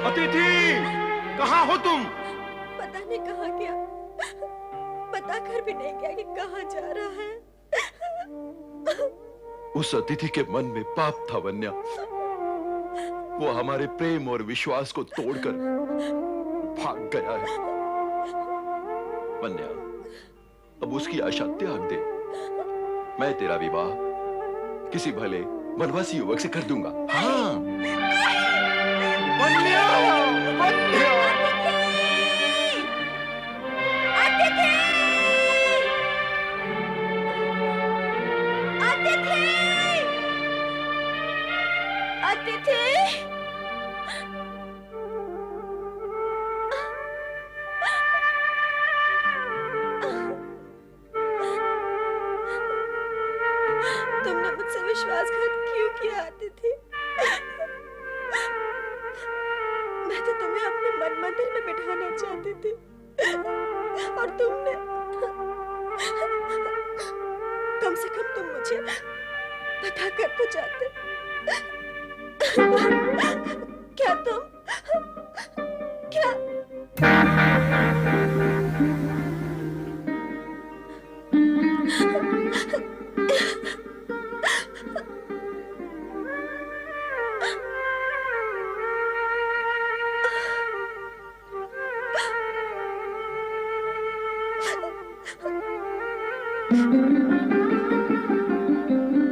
अतिथि, कहाँ हो तुम? पता नहीं कहाँ गया, बता कर भी नहीं गया कि कहाँ जा रहा है। उस अतिथि के मन में पाप था वन्या। वो हमारे प्रेम और विश्वास को तोड़कर भाग गया है। वन्या, अब उसकी आशा त्याग दे। मैं तेरा विवाह किसी भले वनवासी युवक से कर दूंगा। हाँ। वन्या, वन्या। तुमने मुझसे विश्वासघात क्यों किया अतिथि? मैं तो तुम्हें अपने मन मंदिर में बिठाना चाहती थी और तुमने, कम से कम तुम मुझे बता कर तो जाते। क्या तुम, क्या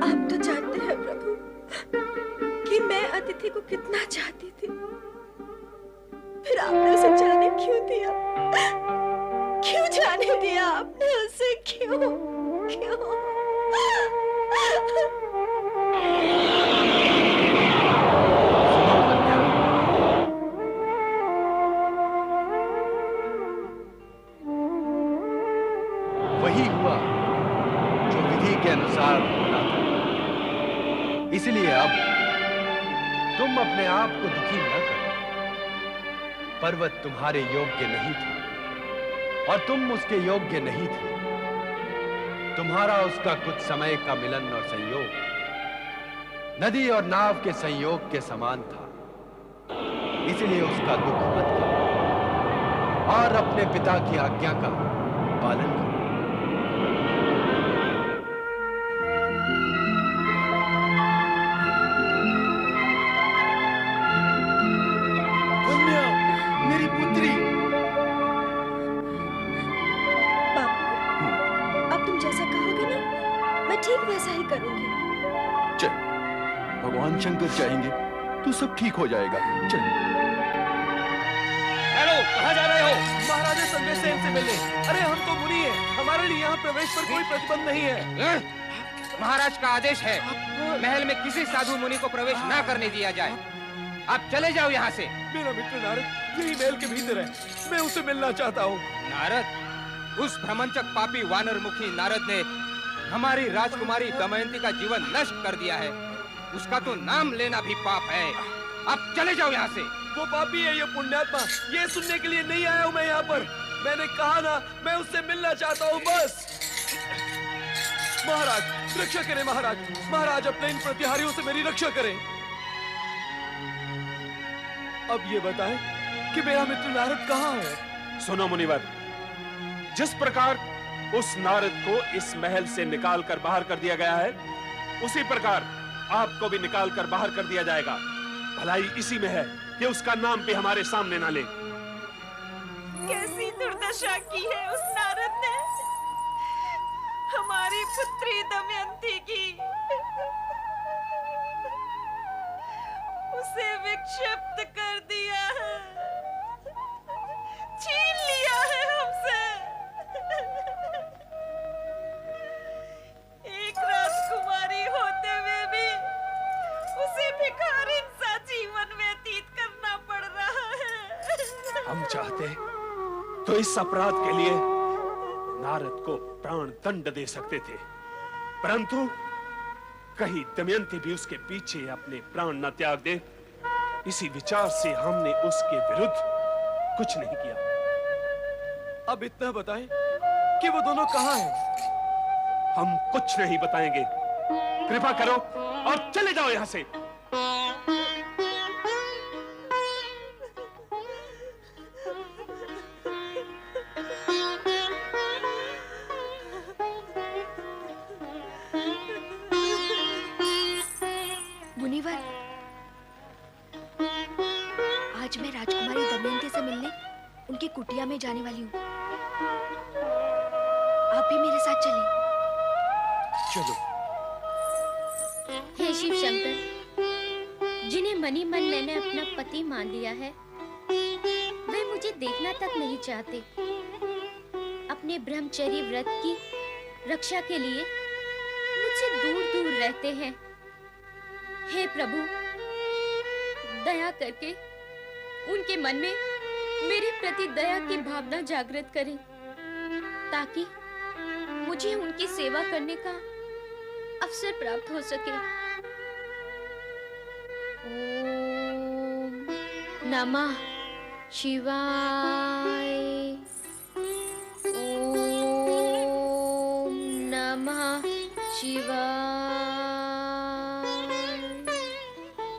आप तो जानते हैं प्रभु कि मैं अतिथि को कितना चाहती थी, फिर आपने उसे जाने क्यों दिया? क्यों जाने दिया आपने उसे? क्यों क्यों? वही हुआ जो विधि के अनुसार होना था। इसलिए अब तुम अपने आप को दुखी न करो। पर्वत तुम्हारे योग्य नहीं था और तुम उसके योग्य नहीं थे। तुम्हारा उसका कुछ समय का मिलन और संयोग नदी और नाव के संयोग के समान था। इसलिए उसका दुख मत करो और अपने पिता की आज्ञा का पालन करो। वन्या, मेरी पुत्री। बापू, अब तुम जैसा कहोगे ना, मैं ठीक वैसा ही करूंगी। चल, भगवान शंकर चाहेंगे तो सब ठीक हो जाएगा। चल। हेलो, कहाँ जा रहे हो? महाराजा संदेश से इनसे मिलने। अरे हम तो मुनि हैं, हमारे लिए यहाँ प्रवेश पर कोई प्रतिबंध नहीं है। महाराज का आदेश है, महल में किसी साधु मुनि को प्रवेश न करने दिया जाए। आप चले जाओ यहाँ से। मेरा मित्र नारद यही महल के भीतर है, मैं उसे मिलना चाहता हूँ। नारद, उस भ्रमंचक पापी वानर मुखी नारद ने हमारी राजकुमारी दमयंती का जीवन नष्ट कर दिया है। उसका तो नाम लेना भी पाप है। आप चले जाओ यहाँ से। वो पापी है, ये पुण्यात्मा, ये सुनने के लिए नहीं आया हूँ मैं यहाँ पर। मैंने कहा ना, मैं उससे मिलना चाहता हूँ बस। महाराज रक्षा करें, महाराज, महाराज अपने इन प्रतिहारियों से मेरी रक्षा करें। अब ये बताएं कि मेरा मित्र नारद कहाँ है? सुनो मुनिवर, जिस प्रकार उस नारद को इस महल से निकालकर बाहर कर दिया गया है, उसी प्रकार आपको भी निकालकर बाहर कर दिया जाएगा। भलाई इसी में है कि उसका नाम भी हमारे सामने ना ले। कैसी दुर्दशा की है उस नारद ने हमारी पुत्री दमयंती की। उसे विक्षिप्त कर दिया है, छीन लिया है हमसे। एक राजकुमारी होते हुए भी उसे भिखारिन सा जीवन व्यतीत करना पड़ रहा है। हम चाहते तो इस अपराध के लिए नारद को प्राण दंड दे सकते थे, परंतु कहीं दमयंती भी उसके पीछे अपने प्राण न त्याग दे, इसी विचार से हमने उसके विरुद्ध कुछ नहीं किया। अब इतना बताएं कि वो दोनों कहाँ हैं? हम कुछ नहीं बताएंगे कृपा करो और चले जाओ यहां से। मुनिवर, आज मैं राजकुमारी दमयंती से मिलने उनकी कुटिया में जाने वाली हूँ। आप भी मेरे साथ चलें। चलो। हे शिव शंकर, जिन्हें मनी मन मैंने अपना पति मान लिया है, वे मुझे देखना तक नहीं चाहते। अपने ब्रह्मचर्य व्रत की रक्षा के लिए मुझसे दूर दूर रहते हैं। हे प्रभु, दया करके उनके मन में मेरे प्रति दया की भावना जागृत करें, ताकि मुझे उनकी सेवा करने का अवसर प्राप्त हो सके। ओम नमः शिवाय। ओम नमः शिवाय।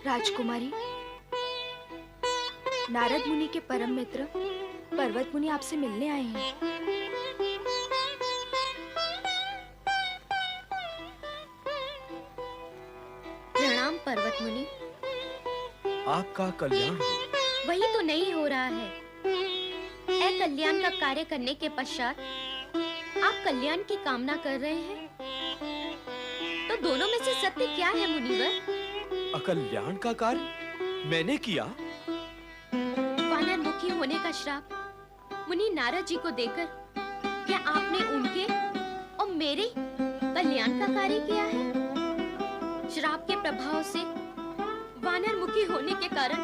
राजकुमारी, नारद मुनि के परम मित्र पर्वत मुनि आपसे मिलने आए हैं। प्रणाम पर्वत मुनि। आपका कल्याण हो। वही तो नहीं हो रहा है। कल्याण का कार्य करने के पश्चात आप कल्याण की कामना कर रहे हैं, तो दोनों में से सत्य क्या है मुनिवर? अकल्याण का कार्य मैंने किया? वानर मुखी होने का श्राप मुनि नारद जी को देकर क्या आपने उनके और मेरे कल्याण का कार्य किया है? श्राप के प्रभाव से वानर मुखी होने के कारण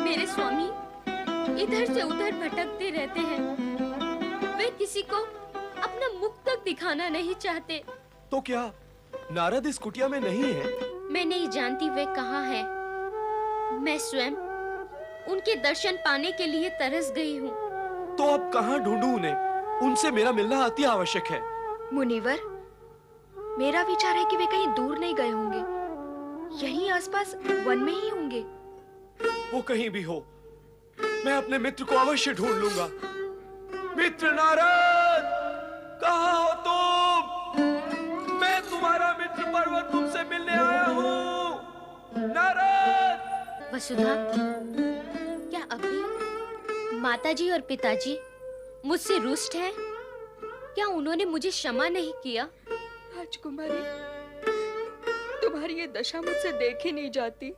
मेरे स्वामी इधर से उधर भटकते रहते हैं। वे किसी को अपना मुख तक दिखाना नहीं चाहते। तो क्या नारद इस कुटिया में नहीं है? मैं नहीं जानती वे कहाँ हैं। मैं स्वयं उनके दर्शन पाने के लिए तरस गई हूँ। तो अब कहाँ ढूंढूं उन्हें? उनसे मेरा मिलना अति आवश्यक है। मुनिवर, मेरा विचार है कि वे कहीं दूर नहीं गए होंगे, यहीं आसपास वन में ही होंगे। वो कहीं भी हो, मैं अपने मित्र को अवश्य ढूंढ लूंगा। मित्र नारद, कहाँ हो तुम? मैं तुम्हारा मित्र पर्वत तुमसे मिलने आया हूँ। नारद! वसुधा, क्या अभी माताजी और पिताजी मुझसे रुष्ट हैं? क्या उन्होंने मुझे क्षमा नहीं किया? राजकुमारी, तुम्हारी ये दशा मुझसे देखी नहीं जाती।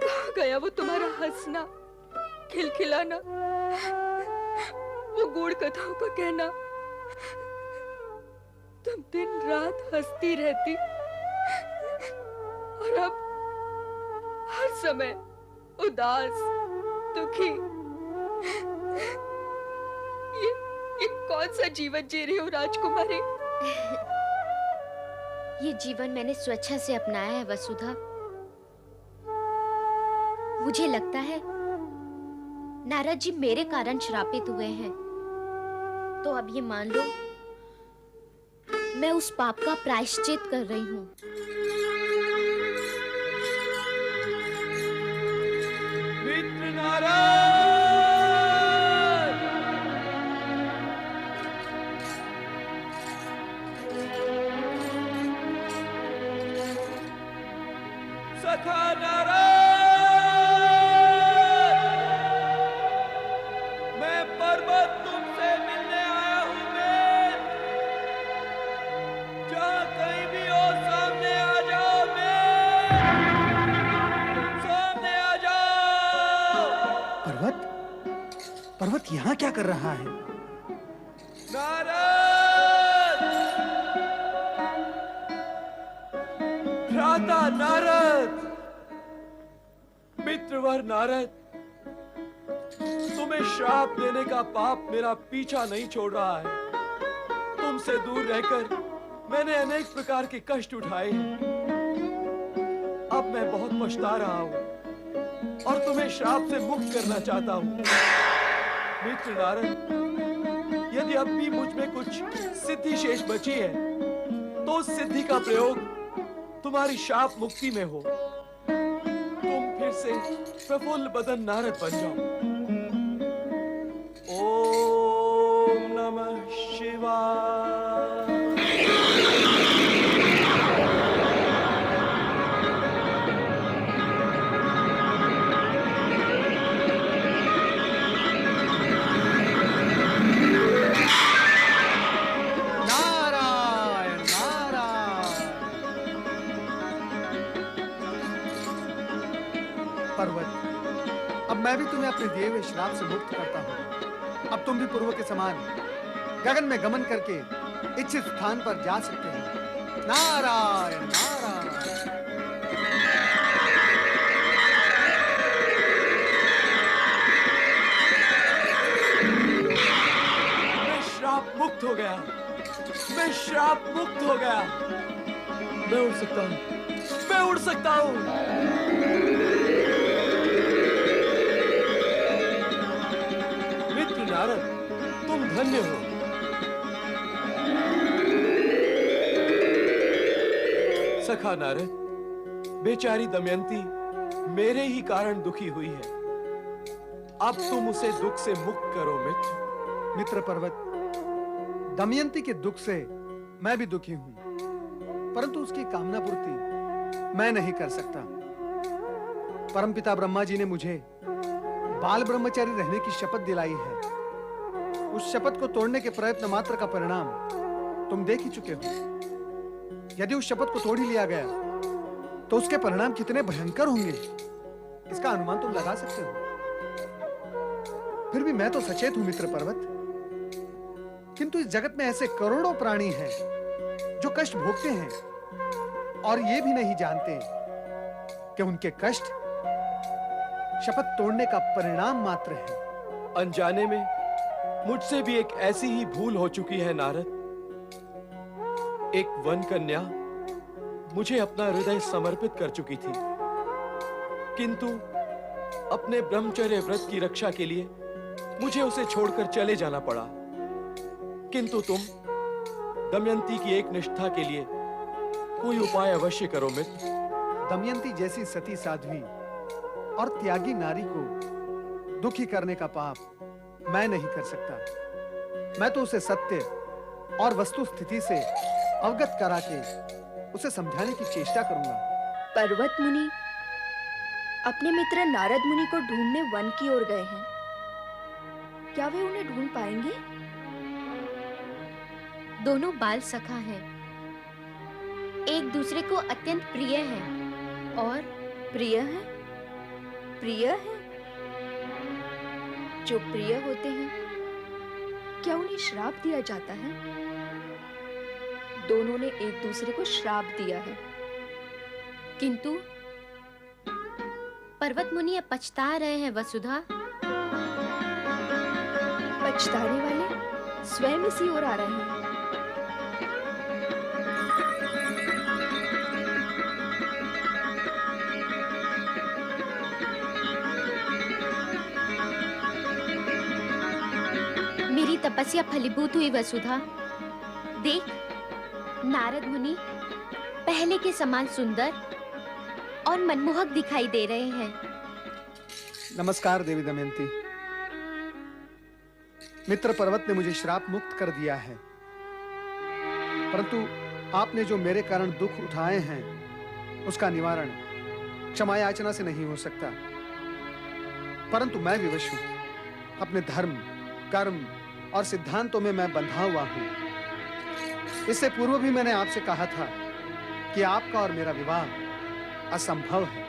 कहाँ गया वो तुम्हारा हंसना, खिलखिलाना, वो गूढ़ कथाओं का कहना? तुम दिन रात हंसती रहती और अब हर समय उदास, दुखी। ये कौन सा जीवन जी रही हो राजकुमारी? ये जीवन मैंने स्वेच्छा से अपनाया है वसुधा। मुझे लगता है नारद जी मेरे कारण श्रापित हुए हैं। तो अब ये मान लो, मैं उस पाप का प्रायश्चित कर रही हूँ। मित्र नारद! सखा नारद! मैं पर्वत तुमसे मिलने आया हूँ। मैं जहाँ कहीं भी हो, सामने आ जाओ। मैं सामने आ जाओ। पर्वत यहाँ क्या कर रहा है? नारद! भ्राता नारद! मित्रवर नारद, तुम्हें श्राप देने का पाप मेरा पीछा नहीं छोड़ रहा है। तुमसे दूर रहकर मैंने अनेक प्रकार के कष्ट उठाए हैं। अब मैं बहुत पछता रहा हूँ और तुम्हें श्राप से मुक्त करना चाहता हूँ। मित्र नारद, यदि अब भी मुझ में कुछ सिद्धि शेष बची है तो उस सिद्धि का प्रयोग तुम्हारी शाप मुक्ति में हो, तुम फिर से प्रफुल्ल बदन नारद बन जाओ। ओम नमः शिवाय। नारायण नारायण। पर्वत, अब मैं भी तुम्हें अपने दिए हुए श्राप से मुक्त करता हूँ। अब तुम भी पूर्व के समान गगन में गमन करके इच्छित स्थान पर जा सकते हो। नारायण नारायण। मैं श्राप मुक्त हो गया, मैं श्राप मुक्त हो गया। मैं उड़ सकता हूँ, मैं उड़ सकता हूँ। मित्र नारद, तुम धन्य हो। सखा नारद, बेचारी दमयंती मेरे ही कारण दुखी हुई है। अब तुम उसे दुख से मुक्त करो मित्र। मित्र पर्वत, दमयंती के दुख से मैं भी दुखी हूं, परंतु उसकी कामना पूर्ति मैं नहीं कर सकता। परमपिता ब्रह्मा जी ने मुझे बाल ब्रह्मचारी रहने की शपथ दिलाई है। उस शपथ को तोड़ने के प्रयत्न मात्र का परिणाम तुम देख ही चुके हो। यदि उस शपथ को तोड़ ही लिया गया तो उसके परिणाम कितने भयंकर होंगे, इसका अनुमान तुम लगा सकते हो। फिर भी मैं तो सचेत हूं मित्र पर्वत, किंतु इस जगत में ऐसे करोड़ों प्राणी हैं जो कष्ट भोगते हैं और ये भी नहीं जानते कि उनके कष्ट शपथ तोड़ने का परिणाम मात्र है। अनजाने में मुझसे भी एक ऐसी ही भूल हो चुकी है नारद। एक वन कन्या मुझे अपना हृदय समर्पित कर चुकी थी, किंतु अपने ब्रह्मचर्य व्रत की रक्षा के लिए मुझे उसे छोड़कर चले जाना पड़ा। किंतु तुम दमयंती की एक निष्ठा के लिए कोई उपाय अवश्य करो मित्र। दमयंती जैसी सती साध्वी और त्यागी नारी को दुखी करने का पाप मैं नहीं कर सकता। मैं तो उसे सत्य और वस्तु स्थिति से अवगत करा के उसे समझाने की चेष्टा करूंगा। पर्वत मुनि अपने मित्र नारद मुनि को ढूंढने वन की ओर गए हैं। क्या वे उन्हें ढूंढ पाएंगे? दोनों बाल सखा हैं, एक दूसरे को अत्यंत प्रिय हैं। और प्रिय है, प्रिय है। जो प्रिय होते हैं, क्या उन्हें श्राप दिया जाता है? दोनों ने एक दूसरे को श्राप दिया है। किंतु पर्वत मुनि अब पछता रहे हैं वसुधा। पछताने वाले स्वयं इसी ओर आ रहे हैं। मेरी तपस्या फलीभूत हुई वसुधा। देख, नारद मुनि पहले के समान सुंदर और मनमोहक दिखाई दे रहे हैं। नमस्कार देवी दमयंती। मित्र पर्वत ने मुझे श्राप मुक्त कर दिया है, परंतु आपने जो मेरे कारण दुख उठाए हैं उसका निवारण क्षमा याचना से नहीं हो सकता। परंतु मैं विवश हूं, अपने धर्म, कर्म और सिद्धांतों में मैं बंधा हुआ हूं। इससे पूर्व भी मैंने आपसे कहा था कि आपका और मेरा विवाह असंभव है।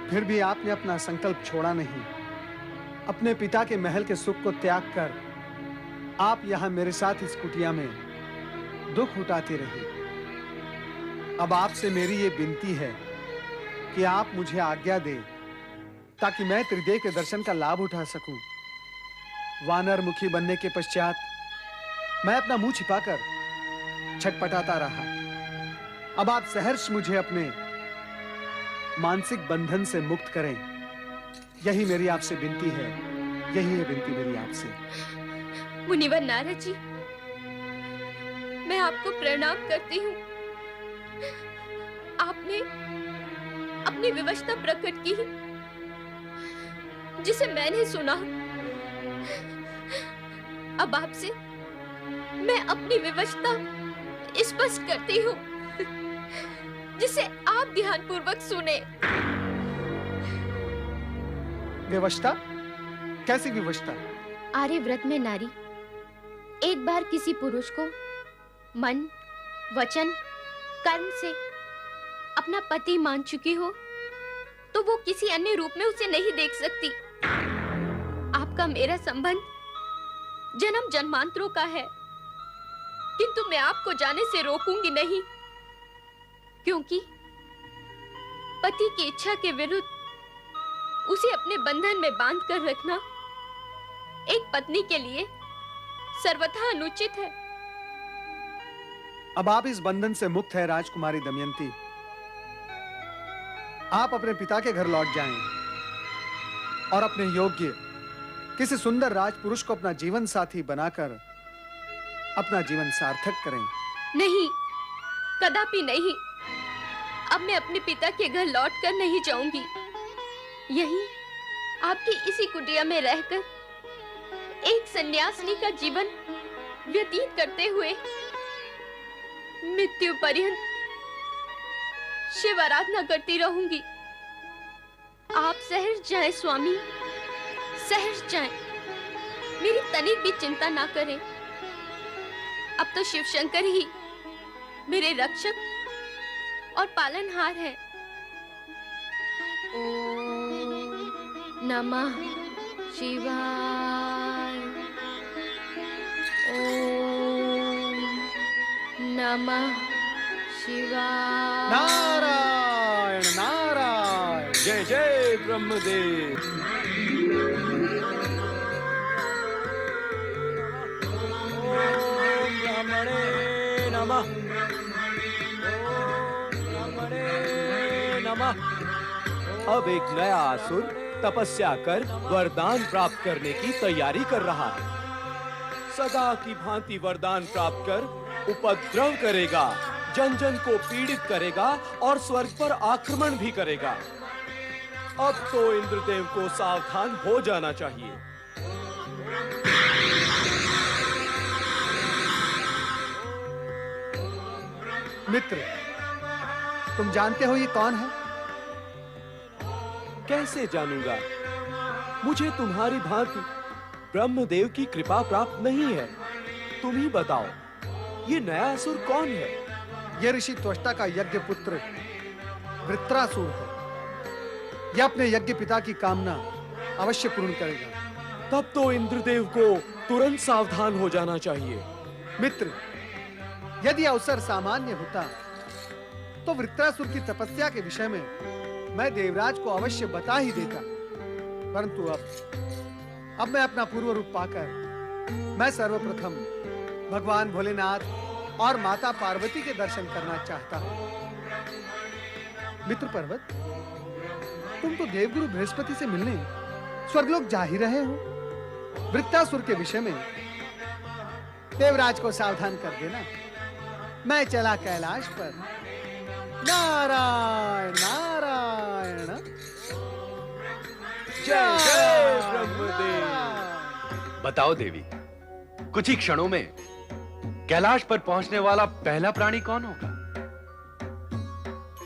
फिर भी आपने अपना संकल्प छोड़ा नहीं। अपने पिता के महल के सुख को त्याग कर आप यहां मेरे साथ इस कुटिया में दुख उठाती रही। अब आपसे मेरी ये विनती है कि आप मुझे आज्ञा दें ताकि मैं त्रिदेव के दर्शन का लाभ उठा सकूं। वानर मुखी बनने के पश्चात मैं अपना मुंह छिपाकर छटपटाता रहा। अब आप सहर्ष मुझे अपने मानसिक बंधन से मुक्त करें, यही मेरी आपसे विनती है। यही है विनती मेरी आपसे। मुनिवर नारद जी, मैं आपको प्रणाम करती हूँ। आपने अपनी विवशता प्रकट की जिसे मैंने सुना। अब आपसे मैं अपनी विवशता स्पष्ट करती हूँ जिसे आप ध्यानपूर्वक सुने। विवशता? कैसी विवशता? आर्यव्रत में नारी एक बार किसी पुरुष को मन, वचन, कर्म से अपना पति मान चुकी हो तो वो किसी अन्य रूप में उसे नहीं देख सकती। आपका मेरा संबंध जन्म जन्मांतरों का है, किंतु मैं आपको जाने से रोकूंगी नहीं, क्योंकि पति की इच्छा के विरुद्ध उसे अपने बंधन में बांध कर रखना एक पत्नी के लिए सर्वथा अनुचित है। अब आप इस बंधन से मुक्त है राजकुमारी दमयंती। आप अपने पिता के घर लौट जाएं और अपने योग्य किसी सुंदर राजपुरुष को अपना जीवन साथी बनाकर अपना जीवन सार्थक करें। नहीं, कदापि नहीं। अब मैं अपने पिता के घर लौटकर नहीं जाऊंगी। यहीं आपकी इसी कुटिया में रहकर एक सन्यासिनी का जीवन व्यतीत करते हुए मृत्यु पर्यंत शिव आराधना करती रहूंगी। आप सहर्ष जाएं स्वामी, सहर्ष जाएं। मेरी तनिक भी चिंता ना करें। अब तो शिव शंकर ही मेरे रक्षक और पालनहार है। ओम नमः शिवाय। ओम नमः शिवाय। नारायण नारायण। जय जय ब्रह्मदेव। ओम ब्रह्मणे नमः। ओम ब्रह्मणे नमः। अब एक नया असुर तपस्या कर वरदान प्राप्त करने की तैयारी कर रहा है। सदा की भांति वरदान प्राप्त कर उपद्रव करेगा, जन जन को पीड़ित करेगा और स्वर्ग पर आक्रमण भी करेगा। अब तो इंद्रदेव को सावधान हो जाना चाहिए। मित्र, तुम जानते हो ये कौन है? कैसे जानूंगा? मुझे तुम्हारी भांति ब्रह्मदेव की कृपा प्राप्त नहीं है। तुम ही बताओ, ये नया असुर कौन है? यह ऋषि त्वष्टा का यज्ञ पुत्र वृत्रासुर है। यह अपने यज्ञ पिता की कामना अवश्य पूर्ण करेगा। तब तो इंद्रदेव को तुरंत सावधान हो जाना चाहिए। मित्र, यदि अवसर सामान्य होता तो वृत्रासुर की तपस्या के विषय में मैं देवराज को अवश्य बता ही देता, परंतु अब मैं अपना पूर्व रूप पाकर मैं सर्वप्रथम भगवान भोलेनाथ और माता पार्वती के दर्शन करना चाहता हूं। मित्र पर्वत, तुम तो देवगुरु बृहस्पति से मिलने स्वर्गलोक जा ही रहे हो। वृत्रासुर के विषय में देवराज को सावधान कर देना। मैं चला कैलाश पर। नारायण नारायण। जय जय ब्रह्मदेव। बताओ देवी, कुछ ही क्षणों में कैलाश पर पहुंचने वाला पहला प्राणी कौन होगा?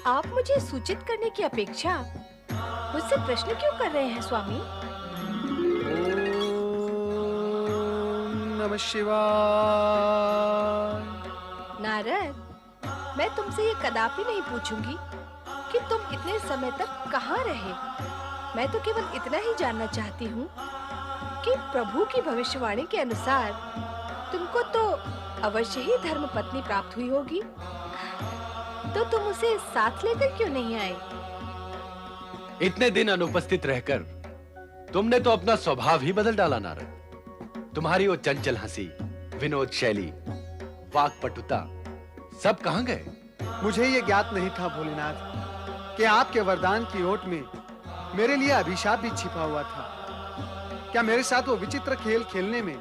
आप मुझे सूचित करने की अपेक्षा मुझसे प्रश्न क्यों कर रहे हैं स्वामी? ओम नमः शिवाय। नारद, मैं तुमसे ये कदापि नहीं पूछूंगी कि तुम इतने समय तक कहाँ रहे। मैं तो केवल इतना ही जानना चाहती हूँ कि प्रभु की भविष्यवाणी के अनुसार तुमको तो अवश्य ही धर्म पत्नी प्राप्त हुई होगी, तो तुम उसे साथ लेकर क्यों नहीं आए? इतने दिन अनुपस्थित रहकर तुमने तो अपना स्वभाव ही बदल डाला नारद। तुम्हारी वो चंचल हंसी, विनोद शैली, वाक्पटुता सब कहां गए? मुझे ये ज्ञात नहीं था भोलेनाथ कि आपके वरदान की ओट में मेरे लिए अभिशाप भी छिपा हुआ था। क्या मेरे साथ वो विचित्र खेल खेलने में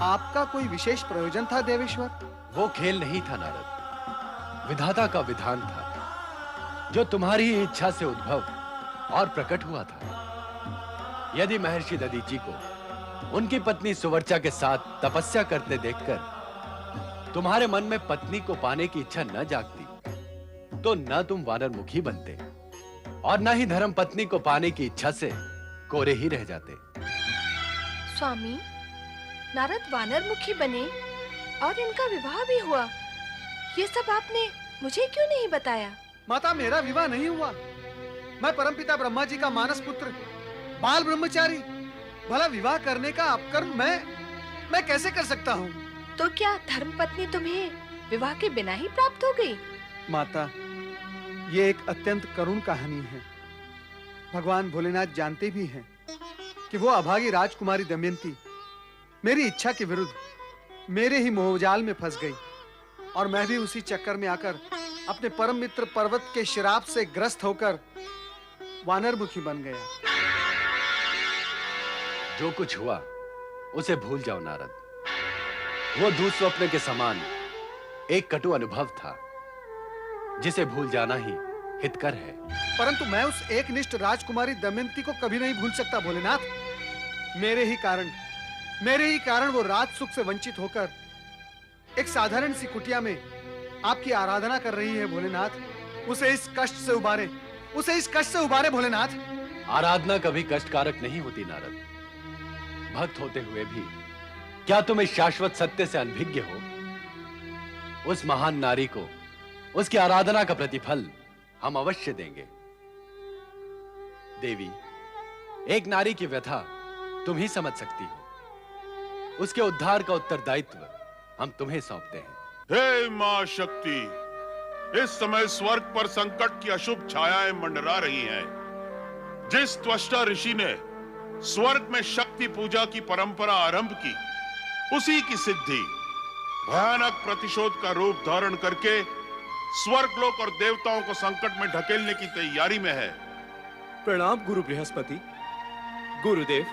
आपका कोई विशेष प्रयोजन था देवेश्वर? वो खेल नहीं था नारद, विधाता का विधान था जो तुम्हारी इच्छा से उद्भव और प्रकट हुआ था। यदि महर्षि दधीची को उनकी पत्नी सुवर्चा के साथ तपस्या करते देखकर तुम्हारे मन में पत्नी को पाने की इच्छा न जागती, तो न तुम वानर मुखी बनते और न ही धर्म पत्नी को पाने की इच्छा से कोरे ही रह जाते। स्वामी, नारद वानर मुखी बने और इनका विवाह भी हुआ। ये सब आपने मुझे क्यों नहीं बताया? माता, मेरा विवाह नहीं हुआ। मैं परमपिता ब्रह्मा जी का मानस पुत्र, बाल ब्रह्मचारी। भला विवाह करने का अपकर्म मैं कैसे कर सकता हूँ? तो क्या धर्मपत्नी तुम्हें विवाह के बिना ही प्राप्त हो गई? माता, ये एक अत्यंत करुण कहानी है। भगवान भोलेनाथ जानते भी हैं कि वो अभागी राजकुमारी दमयंती मेरी इच्छा के विरुद्ध मेरे ही मोहजाल में फंस गई, और मैं भी उसी चक्कर में आकर अपने परम मित्र पर्वत के श्राप से ग्रस्त होकर वानरमुखी बन गया। जो कुछ हुआ उसे भूल जाओ नारद। वो दुःस्वप्न के समान एक कटु अनुभव था जिसे भूल जाना ही हितकर है। परंतु मैं उस एकनिष्ठ राजकुमारी दमयंती को कभी नहीं भूल सकता भोलेनाथ। मेरे ही कारण वो राज सुख से वंचित होकर एक साधारण सी कुटिया में आपकी आराधना कर रही है भोलेनाथ। उसे इस कष्ट से उबारे भोलेनाथ। आराधना कभी कष्टकारक नहीं होती नारद। भक्त होते हुए भी क्या तुम इस शाश्वत सत्य से अनभिज्ञ हो? उस महान नारी को उसकी आराधना का प्रतिफल हम अवश्य देंगे। देवी, एक नारी की व्यथा तुम ही समझ सकती हो। उसके उद्धार का उत्तरदायित्व हम तुम्हें सौंपते हैं। हे मां शक्ति, इस समय स्वर्ग पर संकट की अशुभ छायाएं मंडरा रही हैं। जिस त्वष्टा ऋषि ने स्वर्ग में शक्ति पूजा की परंपरा आरंभ की, उसी की सिद्धि भयानक प्रतिशोध का रूप धारण करके स्वर्गलोक और देवताओं को संकट में ढकेलने की तैयारी में है। प्रणाम गुरु बृहस्पति। गुरुदेव,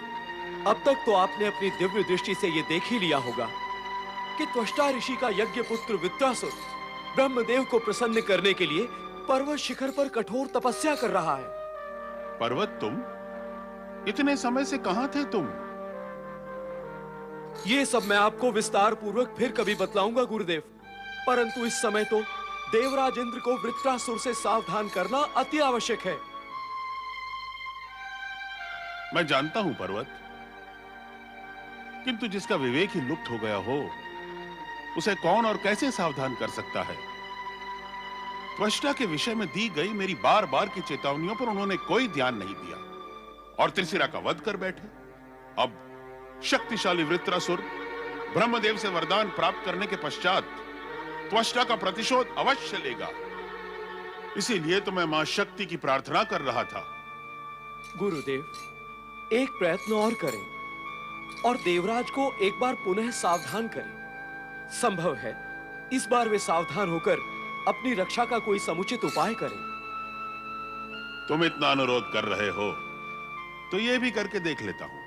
अब तक तो आपने अपनी दिव्य दृष्टि से यह देख ही लिया होगा कि त्वष्टा ऋषि का यज्ञ पुत्र वृत्रासुर ब्रह्मदेव को प्रसन्न करने के लिए पर्वत शिखर पर कठोर तपस्या कर रहा है। पर्वत, तुम इतने समय से कहां थे तुम? ये सब मैं आपको विस्तार पूर्वक फिर कभी बतलाऊंगा गुरुदेव, परंतु इस समय तो देवराज इंद्र को वृत्रासुर से सावधान करना अति आवश्यक है। मैं जानता हूं पर्वत, किंतु जिसका विवेक ही लुप्त हो गया हो, उसे कौन और कैसे सावधान कर सकता है? त्वष्टा के विषय में दी गई मेरी बार बार की चेतावनियों पर उन्होंने कोई ध्यान नहीं दिया और त्रिशिरा का वध कर बैठे। अब शक्तिशाली वृत्रासुर ब्रह्मदेव से वरदान प्राप्त करने के पश्चात त्वष्टा का प्रतिशोध अवश्य लेगा। इसीलिए तो मैं मां शक्ति की प्रार्थना कर रहा था। गुरुदेव, एक प्रयत्न और करें और देवराज को एक बार पुनः सावधान करें। संभव है इस बार वे सावधान होकर अपनी रक्षा का कोई समुचित उपाय करें। तुम इतना अनुरोध कर रहे हो तो यह भी करके देख लेता हूं।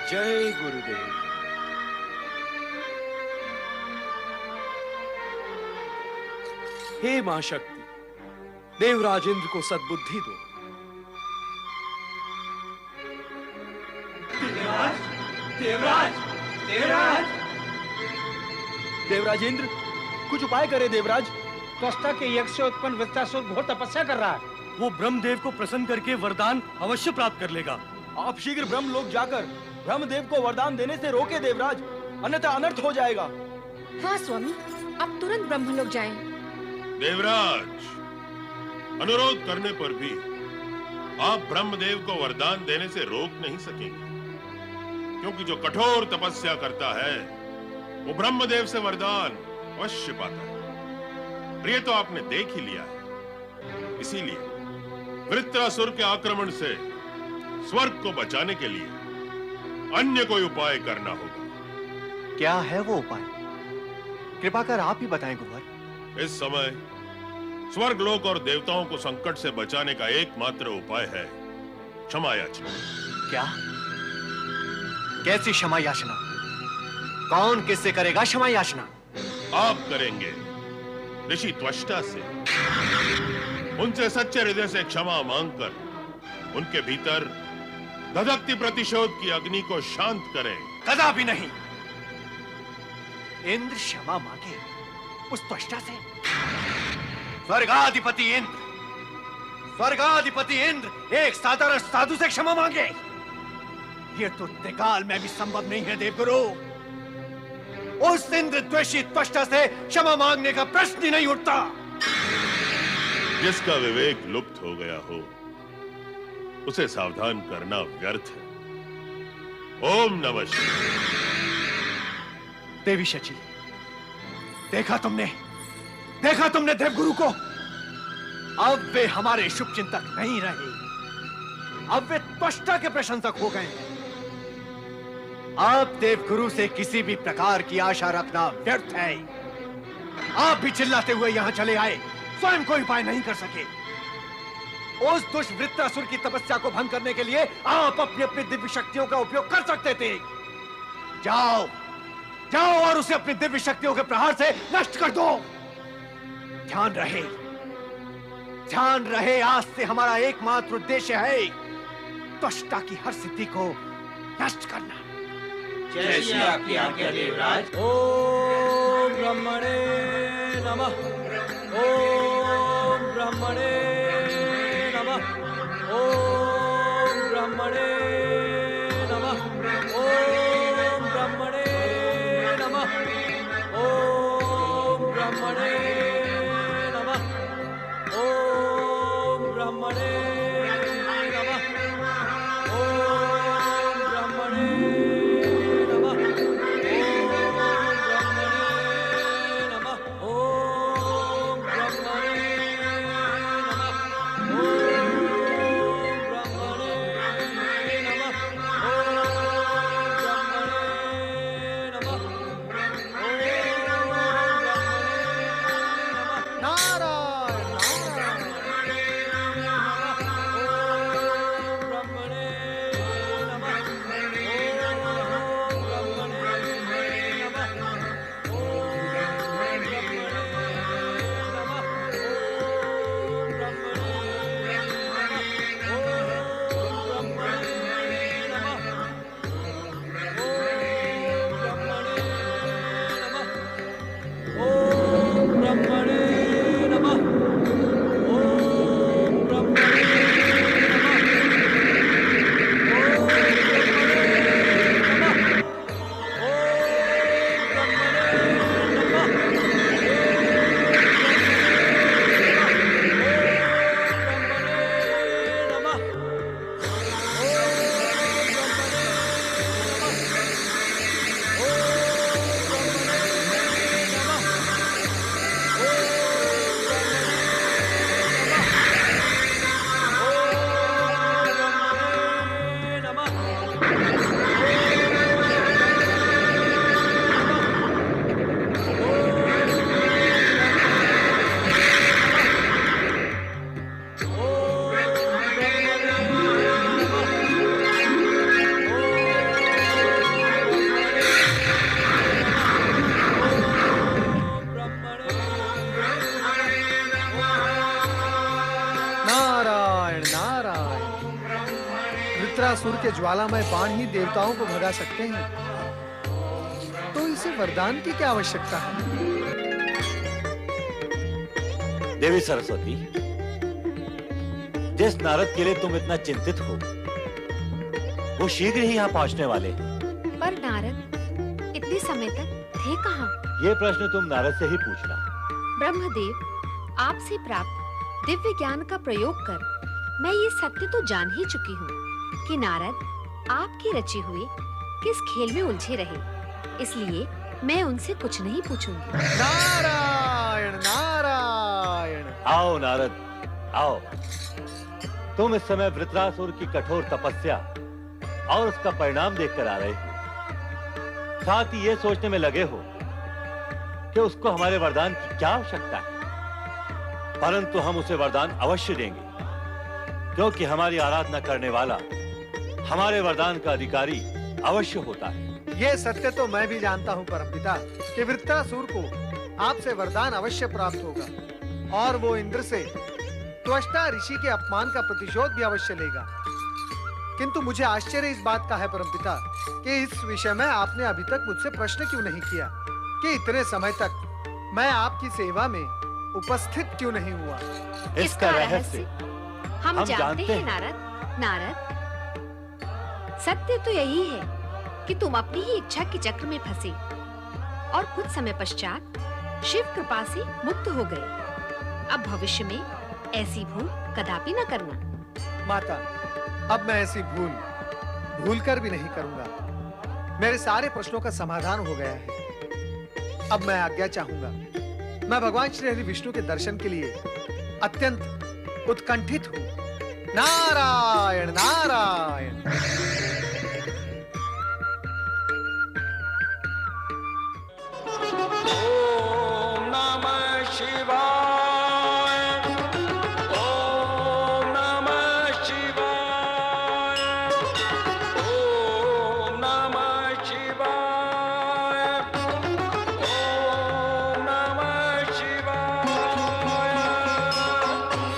जय गुरुदेव। हे मां शक्ति, देवराज इंद्र को सद्बुद्धि दो। देवराज इंद्र, कुछ उपाय करे देवराज। त्वष्टा के यज्ञ से उत्पन्न वृत्रासुर घोर तपस्या कर रहा है। वो ब्रह्मदेव को प्रसन्न करके वरदान अवश्य प्राप्त कर लेगा। आप शीघ्र ब्रह्मलोक जाकर ब्रह्मदेव को वरदान देने से रोके देवराज, अन्यथा अनर्थ हो जाएगा। हाँ स्वामी, आप तुरंत ब्रह्मलोक जाएं। देवराज, अनुरोध करने पर भी आप ब्रह्मदेव को वरदान देने से रोक नहीं सकेंगे, क्योंकि जो कठोर तपस्या करता है वो ब्रह्मदेव से वरदान अवश्य पाता है। ये तो आपने देख ही लिया है। इसीलिए वृत्रासुर के आक्रमण से स्वर्ग को बचाने के लिए अन्य कोई उपाय करना होगा। क्या है वो उपाय? कृपा कर आप ही बताएं गुरुवर। इस समय स्वर्गलोक और देवताओं को संकट से बचाने का एकमात्र उपाय है क्षमा याचना। क्या? कैसी क्षमा याचना? कौन किससे करेगा क्षमा याचना? आप करेंगे ऋषि त्वष्टा से। उनसे सच्चे हृदय से क्षमा मांगकर उनके भीतर धधकती प्रतिशोध की अग्नि को शांत करें। कदापि नहीं। इंद्र क्षमा मांगे उस त्वष्टा से? स्वर्गाधिपति इंद्र एक साधारण साधु से क्षमा मांगे? ये तो त्रिकाल में भी संभव नहीं है देवगुरु। उस इंद्र द्वेषी त्वष्टा से क्षमा मांगने का प्रश्न ही नहीं उठता। जिसका विवेक लुप्त हो गया हो उसे सावधान करना व्यर्थ है। ओम नमः शिवाय। देवी शची, देखा तुमने देवगुरु को? अब वे हमारे शुभ चिंतक नहीं रहे, अब वे त्वष्टा के प्रशंसक हो गए हैं। आप देवगुरु से किसी भी प्रकार की आशा रखना व्यर्थ है। आप भी चिल्लाते हुए यहां चले आए, स्वयं कोई उपाय नहीं कर सके। उस दुष्ट वृत्रासुर की तपस्या को भंग करने के लिए आप अपनी अपनी दिव्य शक्तियों का उपयोग कर सकते थे। जाओ और उसे अपनी दिव्य शक्तियों के प्रहार से नष्ट कर दो। ध्यान रहे, आज से हमारा एकमात्र उद्देश्य है त्वष्टा की हर सिद्धि को नष्ट करना। जैसी आपकी आज्ञा देवराज। ओम ब्रह्मणे नमः। ओम ब्रह्मणे नमः। ओम ब्रह्मणे नमः। ओम ब्रह्मणे नमः। ओम ब्रह्मणे नमः। ओम ब्रह्मणे नमः। ओम ब्रह्मणे वृत्रासुर के ज्वालामय बाण ही देवताओं को भगा सकते हैं, तो इसे वरदान की क्या आवश्यकता है? देवी सरस्वती, जिस नारद के लिए तुम इतना चिंतित हो वो शीघ्र ही यहाँ पहुँचने वाले हैं। पर नारद इतने समय तक थे कहाँ? ये प्रश्न तुम नारद से ही पूछना। ब्रह्मदेव, आपसे प्राप्त दिव्य ज्ञान का प्रयोग कर मैं ये सत्य तो जान ही चुकी हूँ कि नारद आपकी रची हुई किस खेल में उलझे रहे, इसलिए मैं उनसे कुछ नहीं पूछूंगी। नारायण नारायण। आओ नारद आओ। तुम इस समय वृत्रासुर की कठोर तपस्या और उसका परिणाम देखकर आ रहे हो, साथ ही ये सोचने में लगे हो कि उसको हमारे वरदान की क्या आवश्यकता है। परंतु हम उसे वरदान अवश्य देंगे, क्योंकि हमारी आराधना करने वाला हमारे वरदान का अधिकारी अवश्य होता है। ये सत्य तो मैं भी जानता हूँ परमपिता कि वृत्रासुर को आपसे वरदान अवश्य प्राप्त होगा और वो इंद्र से त्वष्टा ऋषि के अपमान का प्रतिशोध भी अवश्य लेगा। किंतु मुझे आश्चर्य इस बात का है परमपिता कि इस विषय में आपने अभी तक मुझसे प्रश्न क्यों नहीं किया कि इतने समय तक मैं आपकी सेवा में उपस्थित क्यों नहीं हुआ। इसका रहस्य हम जानते हैं नारद। नारद, सत्य तो यही है कि तुम अपनी ही इच्छा के चक्र में फंसे और कुछ समय पश्चात शिव कृपा से मुक्त हो गए। अब भविष्य में ऐसी भूल कदापि न करना। माता, अब मैं ऐसी भूल कर भी नहीं करूंगा। मेरे सारे प्रश्नों का समाधान हो गया है। अब मैं आज्ञा चाहूंगा। मैं भगवान श्री हरि विष्णु के दर्शन के लिए अत्यंत उत्कंठित हूं। नारायण नारायण। ओम नमः शिवाय। ओम नमः शिवाय। ओम नमः शिवाय। ओम नमः शिवाय। तुम